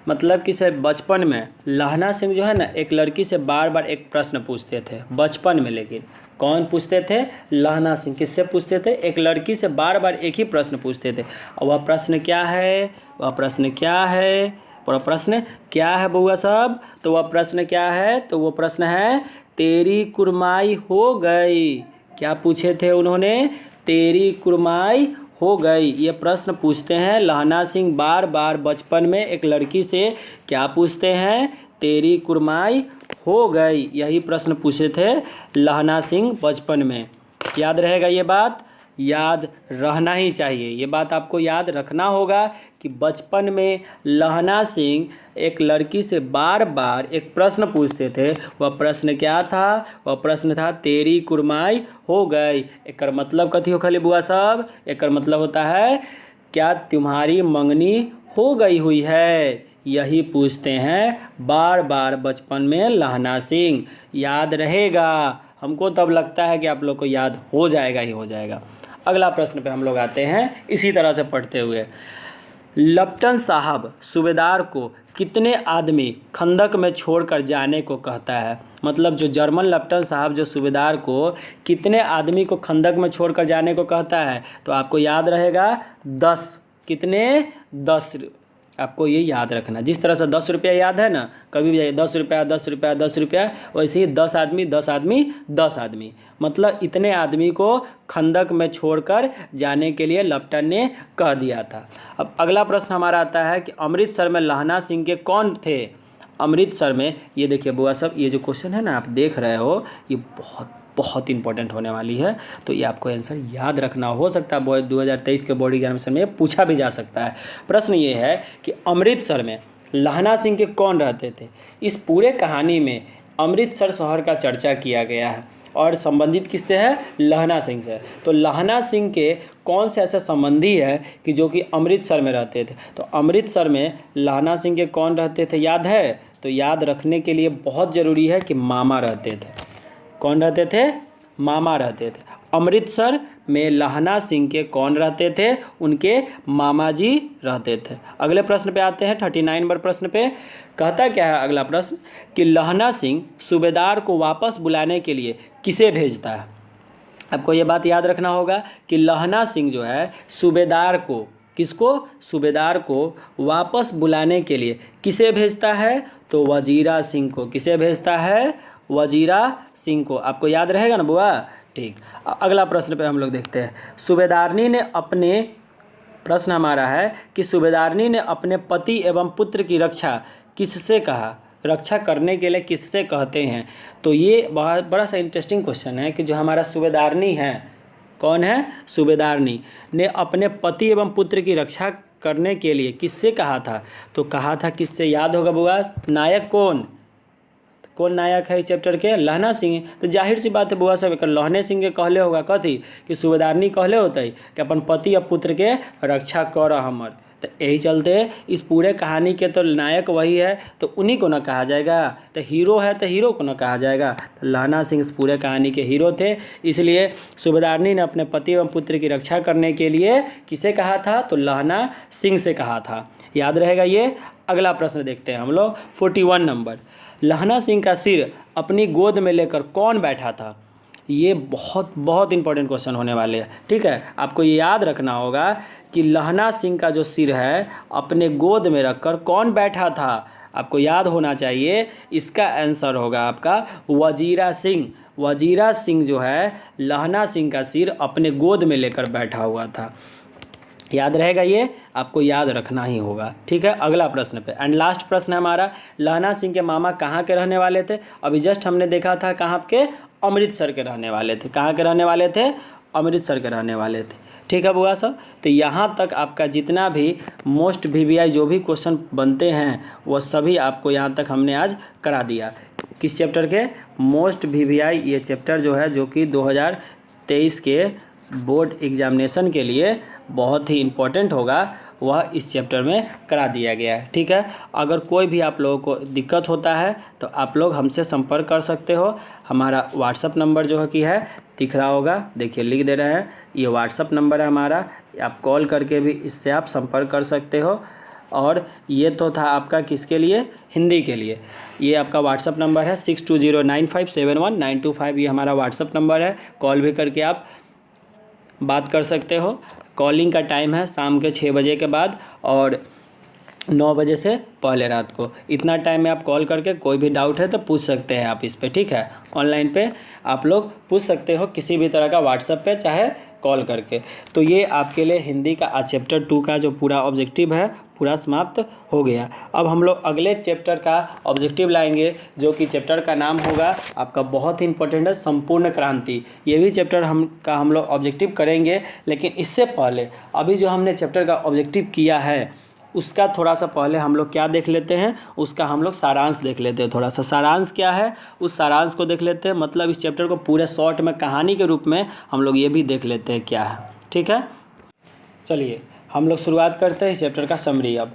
मतलब कि से बचपन में लहना सिंह जो है ना, एक लड़की से बार बार एक प्रश्न पूछते थे बचपन में। लेकिन कौन पूछते थे? लहना सिंह। किससे पूछते थे? एक लड़की से बार बार एक ही प्रश्न पूछते थे। और वह प्रश्न क्या है? वह प्रश्न क्या है? वह प्रश्न क्या है बउआ सब? तो वह प्रश्न क्या है? तो वो प्रश्न है तेरी कुरमाई हो गई। क्या पूछे थे उन्होंने? तेरी कुरमाई हो गई। ये प्रश्न पूछते हैं लहना सिंह बार बार बचपन में एक लड़की से। क्या पूछते हैं? तेरी कुरमाई हो गई। यही प्रश्न पूछे थे लहना सिंह बचपन में। याद रहेगा ये बात? याद रहना ही चाहिए, ये बात आपको याद रखना होगा कि बचपन में लहना सिंह एक लड़की से बार बार एक प्रश्न पूछते थे। वह प्रश्न क्या था? वह प्रश्न था तेरी कुरमाई हो गई। एकर मतलब कथी हो खाली बुआ सब? एकर मतलब होता है क्या तुम्हारी मंगनी हो गई हुई है। यही पूछते हैं बार बार बचपन में लहना सिंह। याद रहेगा? हमको तब लगता है कि आप लोग को याद हो जाएगा ही हो जाएगा। अगला प्रश्न पे हम लोग आते हैं इसी तरह से पढ़ते हुए। लेफ्टिनेंट साहब सूबेदार को कितने आदमी खंदक में छोड़कर जाने को कहता है। मतलब जो जर्मन लेफ्टिनेंट साहब जो सूबेदार को कितने आदमी को खंदक में छोड़कर जाने को कहता है। तो आपको याद रहेगा 10। कितने? 10। आपको ये याद रखना, जिस तरह से 10 रुपया याद है ना, कभी भी जाइए 10 रुपया 10 रुपया 10 रुपया, वैसे ही 10 आदमी 10 आदमी 10 आदमी, मतलब इतने आदमी को खंदक में छोड़कर जाने के लिए लेफ्टिनेंट ने कह दिया था। अब अगला प्रश्न हमारा आता है कि अमृतसर में लहना सिंह के कौन थे। अमृतसर में, ये देखिए बुआ सब, ये जो क्वेश्चन है ना आप देख रहे हो, ये बहुत बहुत इंपॉर्टेंट होने वाली है। तो ये आपको आंसर याद रखना, हो सकता है 2023 के बोर्ड एग्जामिनेशन में पूछा भी जा सकता है। प्रश्न ये है कि अमृतसर में लहना सिंह के कौन रहते थे। इस पूरे कहानी में अमृतसर शहर का चर्चा किया गया है और संबंधित किससे है? लहना सिंह से। तो लहना सिंह के कौन से ऐसे संबंधी है कि जो कि अमृतसर में रहते थे। तो अमृतसर में लहना सिंह के कौन रहते थे याद है? तो याद रखने के लिए बहुत ज़रूरी है कि मामा रहते थे। कौन रहते थे? मामा रहते थे। अमृतसर में लहना सिंह के कौन रहते थे? उनके मामा जी रहते थे। अगले प्रश्न पे आते हैं 39 नंबर प्रश्न पे। कहता क्या है अगला प्रश्न कि लहना सिंह सूबेदार को वापस बुलाने के लिए किसे भेजता है। आपको ये बात याद रखना होगा कि लहना सिंह जो है सूबेदार को, किसको? सूबेदार को वापस बुलाने के लिए किसे भेजता है? तो वजीरा सिंह को। किसे भेजता है? वजीरा सिंह को। आपको याद रहेगा ना बुआ? ठीक। अगला प्रश्न पे हम लोग देखते हैं। सूबेदारनी ने अपने, प्रश्न हमारा है कि सूबेदारनी ने अपने पति एवं पुत्र की रक्षा किससे कहा। रक्षा करने के लिए किससे कहते हैं। तो ये बहुत बड़ा सा इंटरेस्टिंग क्वेश्चन है कि जो हमारा सूबेदारनी है, कौन है? सूबेदारनी ने अपने पति एवं पुत्र की रक्षा करने के लिए किससे कहा था। तो कहा था किससे? याद होगा बुआ? नायक कौन? कौन नायक है इस चैप्टर के? लहना सिंह। तो जाहिर सी बात है बुआ सब, एक लहने सिंह के कहले होगा कथी कि सूबेदारनी कहले होते कि अपन पति और पुत्र के रक्षा कर हमर। तो यही चलते इस पूरे कहानी के तो नायक वही है, तो उन्हीं को ना कहा जाएगा। तो हीरो है तो हीरो को ना कहा जाएगा। तो लहना सिंह इस पूरे कहानी के हीरो थे, इसलिए सूबेदारनी ने अपने पति एवं पुत्र की रक्षा करने के लिए किसे कहा था? तो लहना सिंह से कहा था। याद रहेगा ये। अगला प्रश्न देखते हैं हम लोग 41 नंबर। लहना सिंह का सिर अपनी गोद में लेकर कौन बैठा था। ये बहुत बहुत इंपॉर्टेंट क्वेश्चन होने वाले हैं। ठीक है, आपको ये याद रखना होगा कि लहना सिंह का जो सिर है अपने गोद में रखकर कौन बैठा था। आपको याद होना चाहिए। इसका आंसर होगा आपका वजीरा सिंह। वजीरा सिंह जो है लहना सिंह का सिर अपने गोद में लेकर बैठा हुआ था। याद रहेगा, ये आपको याद रखना ही होगा। ठीक है, अगला प्रश्न पे एंड लास्ट प्रश्न है हमारा, लहना सिंह के मामा कहाँ के रहने वाले थे? अभी जस्ट हमने देखा था कहाँ के, अमृतसर के रहने वाले थे। कहाँ के रहने वाले थे? अमृतसर के रहने वाले थे। ठीक है बुआ साहब, तो यहाँ तक आपका जितना भी मोस्ट VVI जो भी क्वेश्चन बनते हैं वो सभी आपको यहाँ तक हमने आज करा दिया। किस चैप्टर के? मोस्ट VVI ये चैप्टर जो है, जो कि 2023 के बोर्ड एग्जामिनेशन के लिए बहुत ही इम्पोर्टेंट होगा, वह इस चैप्टर में करा दिया गया है। ठीक है, अगर कोई भी आप लोगों को दिक्कत होता है तो आप लोग हमसे संपर्क कर सकते हो। हमारा व्हाट्सअप नंबर जो है कि है दिख रहा होगा, देखिए लिख दे रहे हैं, ये व्हाट्सअप नंबर है हमारा, आप कॉल करके भी इससे आप संपर्क कर सकते हो। और ये तो था आपका किसके लिए? हिंदी के लिए। ये आपका व्हाट्सअप नंबर है 6209571925, ये हमारा व्हाट्सअप नंबर है। कॉल भी करके आप बात कर सकते हो। कॉलिंग का टाइम है शाम के 6 बजे के बाद और 9 बजे से पहले रात को। इतना टाइम में आप कॉल करके कोई भी डाउट है तो पूछ सकते हैं आप इस पे। ठीक है, ऑनलाइन पे आप लोग पूछ सकते हो किसी भी तरह का, व्हाट्सएप पे चाहे कॉल करके। तो ये आपके लिए हिंदी का आज चैप्टर 2 का जो पूरा ऑब्जेक्टिव है पूरा समाप्त हो गया। अब हम लोग अगले चैप्टर का ऑब्जेक्टिव लाएंगे, जो कि चैप्टर का नाम होगा आपका, बहुत ही इंपॉर्टेंट है, संपूर्ण क्रांति। ये भी चैप्टर हम लोग ऑब्जेक्टिव करेंगे, लेकिन इससे पहले अभी जो हमने चैप्टर का ऑब्जेक्टिव किया है उसका थोड़ा सा पहले हम लोग क्या देख लेते हैं, उसका हम लोग सारांश देख लेते हैं। थोड़ा सा सारांश क्या है उस सारांश को देख लेते हैं, मतलब इस चैप्टर को पूरे शॉर्ट में कहानी के रूप में हम लोग ये भी देख लेते हैं क्या है। ठीक है, चलिए हम लोग शुरुआत करते हैं इस चैप्टर का समरी। अब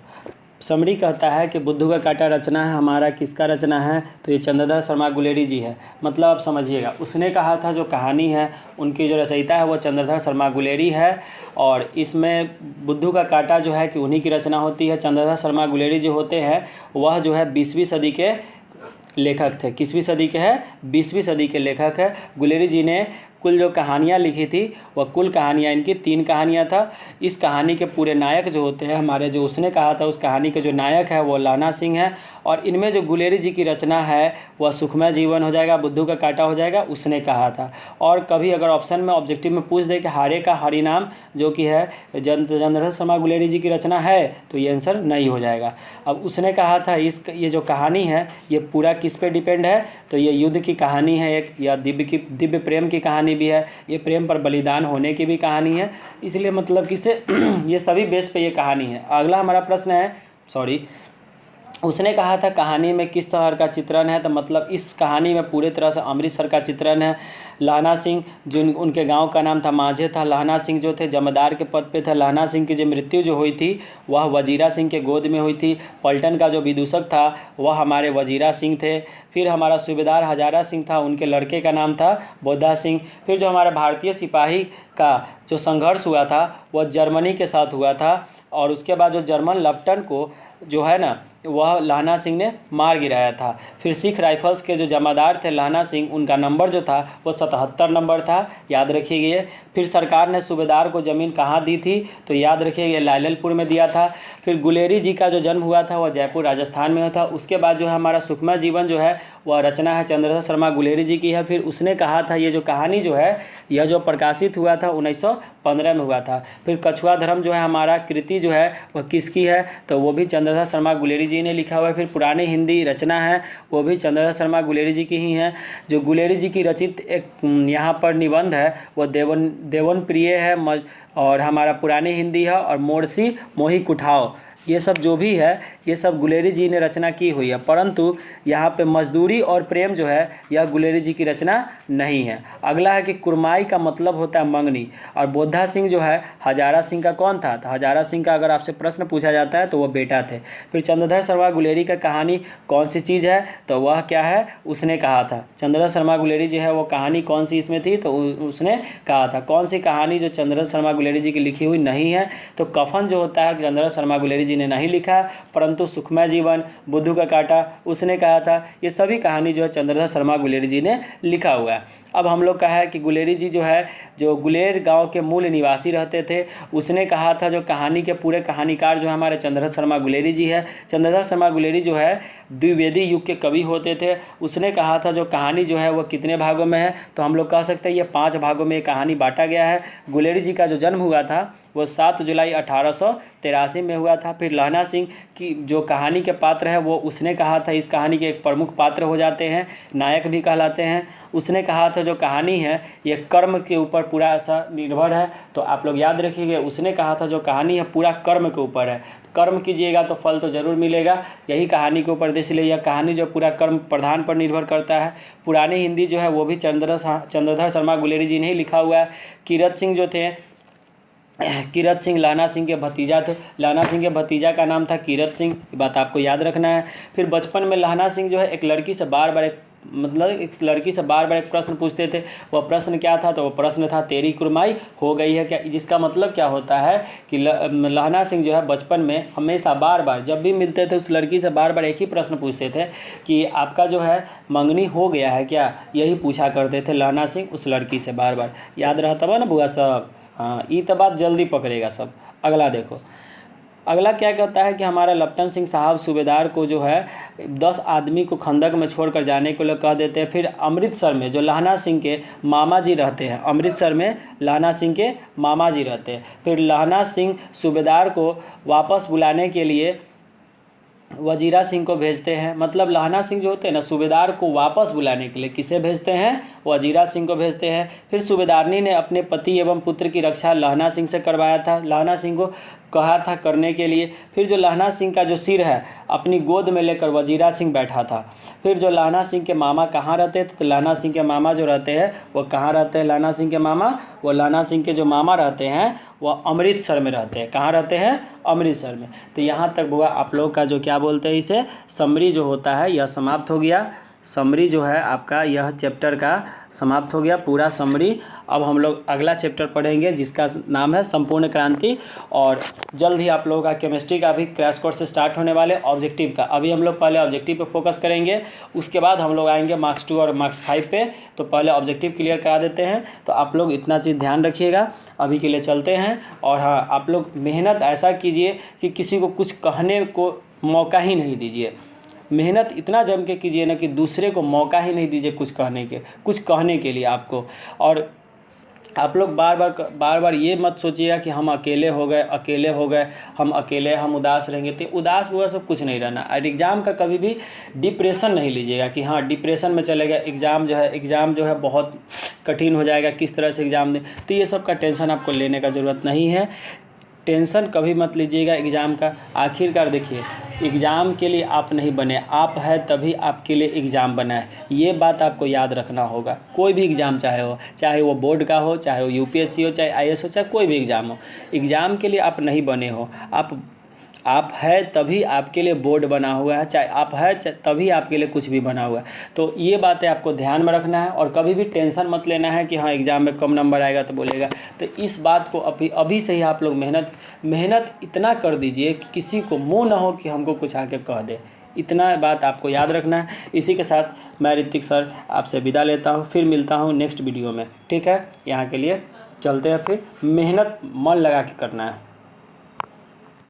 समरी कहता है कि बुद्धू का कांटा रचना है हमारा, किसका रचना है? तो ये चंद्रधर शर्मा गुलेरी जी है। मतलब आप समझिएगा, उसने कहा था जो कहानी है उनकी जो रचयिता है वो चंद्रधर शर्मा गुलेरी है, और इसमें बुद्धू का कांटा जो है कि उन्हीं की रचना होती है। चंद्रधर शर्मा गुलेरी जो होते हैं वह जो है 20वीं सदी के लेखक थे। किसवीं सदी के हैं? 20वीं सदी के लेखक है। गुलेरी जी ने कुल जो कहानियाँ लिखी थी वह कुल कहानियाँ इनकी 3 कहानियाँ था। इस कहानी के पूरे नायक जो होते हैं हमारे, जो उसने कहा था उस कहानी के जो नायक है वो लहना सिंह है। और इनमें जो गुलेरी जी की रचना है वह सुखमय जीवन हो जाएगा, बुद्धू का कांटा हो जाएगा, उसने कहा था। और कभी अगर ऑप्शन में ऑब्जेक्टिव में पूछ दे कि हारे का हरिनाम जो कि है चंद्रधर शर्मा गुलेरी जी की रचना है, तो ये आंसर नहीं हो जाएगा। अब उसने कहा था ये जो कहानी है ये पूरा किस पे डिपेंड है? तो ये युद्ध की कहानी है एक, या दिव्य प्रेम की कहानी भी है, ये प्रेम पर बलिदान होने की भी कहानी है। इसलिए मतलब कि से ये सभी बेस पे ये कहानी है। अगला हमारा प्रश्न है, उसने कहा था कहानी में किस शहर का चित्रण है? तो मतलब इस कहानी में पूरे तरह से अमृतसर का चित्रण है। लहना सिंह जो उनके गांव का नाम था माझे था। लहना सिंह जो थे जमींदार के पद पे थे। लहना सिंह की जो मृत्यु जो हुई थी वह वजीरा सिंह के गोद में हुई थी। पलटन का जो विदूषक था वह हमारे वजीरा सिंह थे। फिर हमारा सूबेदार हजारा सिंह था, उनके लड़के का नाम था बोधा सिंह। फिर जो हमारा भारतीय सिपाही का जो संघर्ष हुआ था वह जर्मनी के साथ हुआ था, और उसके बाद जो जर्मन लेफ्टिनेंट को जो है ना वह लहना सिंह ने मार गिराया था। फिर सिख राइफल्स के जो जमादार थे लहना सिंह, उनका नंबर जो था वो 77 नंबर था, याद रखिए। फिर सरकार ने सूबेदार को ज़मीन कहाँ दी थी? तो याद रखिए ये लायलपुर में दिया था। फिर गुलेरी जी का जो जन्म हुआ था वह जयपुर राजस्थान में हुआ था। उसके बाद जो है हमारा सुखमय जीवन जो है वह रचना है चंद्रधर शर्मा गुलेरी जी की है। फिर उसने कहा था ये जो कहानी जो है यह जो प्रकाशित हुआ था 1915 में हुआ था। फिर कछुआ धर्म जो है हमारा कृति जो है वह किसकी है? तो वो भी चंद्रधर शर्मा गुलेरी जी ने लिखा हुआ है। फिर पुरानी हिंदी रचना है वो भी चंद्रधर शर्मा गुलेरी जी की ही है। जो गुलेरी जी की रचित एक यहाँ पर निबंध है वो देवन प्रिय है, और हमारा पुरानी हिंदी है, और मोरसी मोही कुठाओ, ये सब जो भी है ये सब गुलेरी जी ने रचना की हुई है। परंतु यहाँ पे मजदूरी और प्रेम जो है यह गुलेरी जी की रचना नहीं है। अगला है कि कुरमाई का मतलब होता है मंगनी, और बोधा सिंह जो है हजारा सिंह का कौन था? तो हजारा सिंह का अगर आपसे प्रश्न पूछा जाता है तो वह बेटा थे। फिर चंद्रधर शर्मा गुलेरी का कहानी कौन सी चीज़ है? तो वह क्या है? उसने कहा था। चंद्रधर शर्मा गुलेरी जो है वो कहानी कौन सी इसमें थी? तो उसने कहा था। कौन सी कहानी जो चंद्रधर शर्मा गुलेरी जी की लिखी हुई नहीं है? तो कफन जो होता है चंद्रधर शर्मा गुलेरी जी ने नहीं लिखा, परंतु सुखमय जीवन, बुद्धू का कांटा उसने कहा था। ये सभी कहानी जो है चंद्रधर शर्मा गुलेरी जी ने लिखा हुआ है। अब हम लोग का है कि गुलेरी जी जो है जो गुलेर गांव के मूल निवासी रहते थे, उसने कहा था जो कहानी के पूरे कहानीकार जो है हमारे चंद्रधर शर्मा गुलेरी जी है। चंद्रधर शर्मा गुलेरी जो है द्विवेदी युग के कवि होते थे। उसने कहा था जो कहानी जो है वो कितने भागों में है? तो हम लोग कह सकते हैं ये 5 भागों में कहानी बांटा गया है। गुलेरी जी का जो जन्म हुआ था वो 7 जुलाई 1883 में हुआ था। फिर लहना सिंह की जो कहानी के पात्र है वो उसने कहा था, इस कहानी के एक प्रमुख पात्र हो जाते हैं, नायक भी कहलाते हैं। उसने कहा था जो कहानी है ये कर्म के ऊपर पूरा ऐसा निर्भर है। तो आप लोग याद रखिएगा, उसने कहा था जो कहानी है पूरा कर्म के ऊपर है, कर्म कीजिएगा तो फल तो ज़रूर मिलेगा, यही कहानी के ऊपर। इसलिए यह कहानी जो पूरा कर्म प्रधान पर निर्भर करता है। पुरानी हिंदी जो है वो भी चंद्रधर शर्मा गुलेरी जी ने ही लिखा हुआ है। कीरत सिंह जो थे, कीरत सिंह लहना सिंह के भतीजा थे। लहना सिंह के भतीजा का नाम था कीरत सिंह, ये बात आपको याद रखना है। फिर बचपन में लहना सिंह जो है एक लड़की से बार बार एक प्रश्न पूछते थे। वह प्रश्न क्या था? तो वह प्रश्न था तेरी कुरमाई हो गई है क्या? जिसका मतलब क्या होता है कि लहना सिंह जो है बचपन में हमेशा बार बार जब भी मिलते थे उस लड़की से बार बार एक ही प्रश्न पूछते थे कि आपका जो है मंगनी हो गया है क्या? यही पूछा करते थे लहना सिंह उस लड़की से बार बार। याद रहता ना बुआ सब? हाँ, ये तो बात जल्दी पकड़ेगा सब। अगला देखो, अगला क्या कहता है कि हमारा लपटन सिंह साहब सूबेदार को जो है 10 आदमी को खंदक में छोड़कर जाने के लिए कह देते हैं। फिर अमृतसर में जो लहना सिंह के मामा जी रहते हैं, अमृतसर में लहना सिंह के मामा जी रहते हैं। फिर लहना सिंह सूबेदार को वापस बुलाने के लिए वजीरा सिंह को भेजते हैं। मतलब लहना सिंह जो होते हैं ना, सूबेदार को वापस बुलाने के लिए किसे भेजते हैं? वजीरा सिंह को भेजते हैं। फिर सूबेदारनी ने अपने पति एवं पुत्र की रक्षा लहना सिंह से करवाया था, लहना सिंह को कहा था करने के लिए। फिर जो लहना सिंह का जो सिर है अपनी गोद में लेकर वजीरा सिंह बैठा था। फिर जो लहना सिंह के मामा कहाँ रहते थे? तो लहना सिंह के मामा जो रहते हैं वो कहाँ रहते हैं? लहना सिंह के मामा, वो लहना सिंह के जो मामा रहते हैं वह अमृतसर में रहते हैं। कहाँ रहते हैं? अमृतसर में। तो यहाँ तक बुआ आप लोग का जो क्या बोलते हैं इसे समरी जो होता है यह समाप्त हो गया। समरी जो है आपका यह चैप्टर का समाप्त हो गया, पूरा समरी। अब हम लोग अगला चैप्टर पढ़ेंगे जिसका नाम है संपूर्ण क्रांति। और जल्द ही आप लोगों का केमिस्ट्री का भी क्रैश कोर्स स्टार्ट होने वाले, ऑब्जेक्टिव का। अभी हम लोग पहले ऑब्जेक्टिव पे फोकस करेंगे, उसके बाद हम लोग आएंगे मार्क्स 2 और मार्क्स 5 पे। तो पहले ऑब्जेक्टिव क्लियर करा देते हैं। तो आप लोग इतना चीज़ ध्यान रखिएगा। अभी के लिए चलते हैं। और हाँ, आप लोग मेहनत ऐसा कीजिए कि किसी को कुछ कहने को मौका ही नहीं दीजिए। मेहनत इतना जम के कीजिए ना कि दूसरे को मौका ही नहीं दीजिए कुछ कहने के लिए आपको। और आप लोग बार बार ये मत सोचिएगा कि हम अकेले हो गए, हम उदास रहेंगे। तो उदास हुआ सब कुछ नहीं रहना। और एग्ज़ाम का कभी भी डिप्रेशन नहीं लीजिएगा कि हाँ डिप्रेशन में चलेगा, एग्ज़ाम जो है बहुत कठिन हो जाएगा, किस तरह से एग्ज़ाम दें। तो ये सब का टेंशन आपको लेने का ज़रूरत नहीं है। टेंशन कभी मत लीजिएगा एग्ज़ाम का। आखिरकार देखिए, एग्ज़ाम के लिए आप नहीं बने, आप है तभी आपके लिए एग्ज़ाम बना है। ये बात आपको याद रखना होगा। कोई भी एग्ज़ाम चाहे वो बोर्ड का हो, चाहे वो यूपीएससी हो, चाहे आईएएस हो, चाहे कोई भी एग्ज़ाम हो, एग्ज़ाम के लिए आप नहीं बने हो। आप है तभी आपके लिए बोर्ड बना हुआ है, चाहे आप है तभी आपके लिए कुछ भी बना हुआ है। तो ये बातें आपको ध्यान में रखना है। और कभी भी टेंशन मत लेना है कि हाँ एग्ज़ाम में कम नंबर आएगा तो बोलेगा। तो इस बात को अभी से ही आप लोग मेहनत इतना कर दीजिए कि किसी को मुँह ना हो कि हमको कुछ आके कह दे। इतना बात आपको याद रखना है। इसी के साथ मैं ऋतिक सर आपसे विदा लेता हूँ। फिर मिलता हूँ नेक्स्ट वीडियो में, ठीक है? यहाँ के लिए चलते हैं। फिर मेहनत मन लगा के करना है।